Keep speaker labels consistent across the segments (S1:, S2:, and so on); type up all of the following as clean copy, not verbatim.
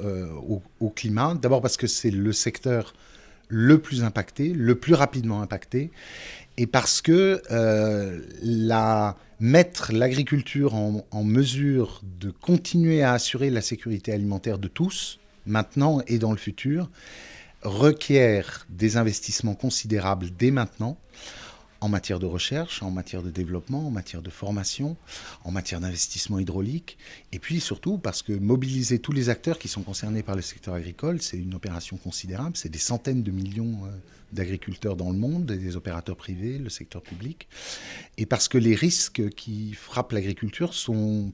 S1: au climat. D'abord parce que c'est le secteur le plus impacté, le plus rapidement impacté, et parce que mettre l'agriculture en mesure de continuer à assurer la sécurité alimentaire de tous, maintenant et dans le futur, requiert des investissements considérables dès maintenant, en matière de recherche, en matière de développement, en matière de formation, en matière d'investissement hydraulique, et puis surtout parce que mobiliser tous les acteurs qui sont concernés par le secteur agricole, c'est une opération considérable, c'est des centaines de millions d'agriculteurs dans le monde, des opérateurs privés, le secteur public, et parce que les risques qui frappent l'agriculture sont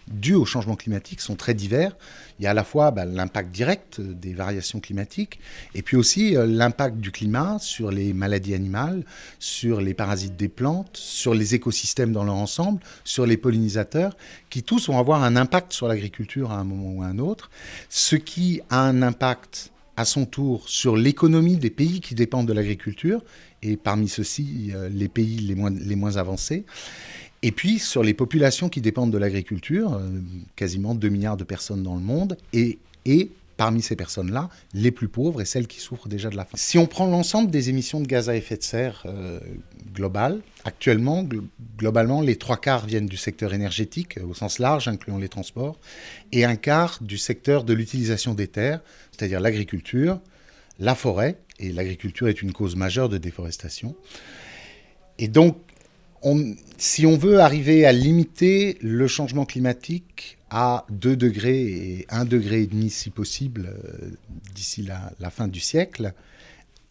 S1: dus au changement climatique sont très divers. Il y a à la fois l'impact direct des variations climatiques et puis aussi l'impact du climat sur les maladies animales, sur les parasites des plantes, sur les écosystèmes dans leur ensemble, sur les pollinisateurs, qui tous vont avoir un impact sur l'agriculture à un moment ou à un autre, ce qui a un impact à son tour sur l'économie des pays qui dépendent de l'agriculture, et parmi ceux-ci, les pays les moins avancés. Et puis sur les populations qui dépendent de l'agriculture, quasiment 2 milliards de personnes dans le monde, et parmi ces personnes-là, les plus pauvres et celles qui souffrent déjà de la faim. Si on prend l'ensemble des émissions de gaz à effet de serre globales, actuellement, globalement, les 3/4 viennent du secteur énergétique, au sens large, incluant les transports, et 1/4 du secteur de l'utilisation des terres, c'est-à-dire l'agriculture, la forêt, et l'agriculture est une cause majeure de déforestation. Et donc, si on veut arriver à limiter le changement climatique à 2 degrés et 1,5 degré si possible d'ici la fin du siècle,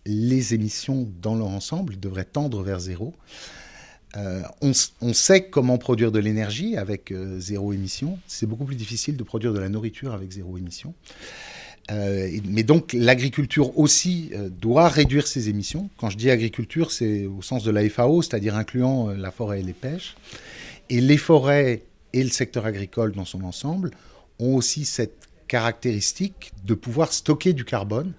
S1: les émissions dans leur ensemble devraient tendre vers zéro. On sait comment produire de l'énergie avec zéro émission. C'est beaucoup plus difficile de produire de la nourriture avec zéro émission. Mais donc l'agriculture aussi doit réduire ses émissions. Quand je dis agriculture, c'est au sens de la FAO, c'est-à-dire incluant la forêt et les pêches. Et les forêts et le secteur agricole dans son ensemble ont aussi cette caractéristique de pouvoir stocker du carbone,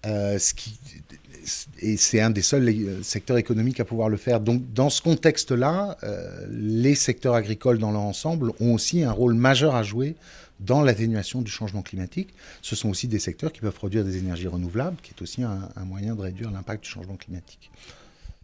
S1: et c'est un des seuls secteurs économiques à pouvoir le faire. Donc dans ce contexte-là, les secteurs agricoles dans leur ensemble ont aussi un rôle majeur à jouer dans l'atténuation du changement climatique. Ce sont aussi des secteurs qui peuvent produire des énergies renouvelables, qui est aussi un moyen de réduire l'impact du changement climatique.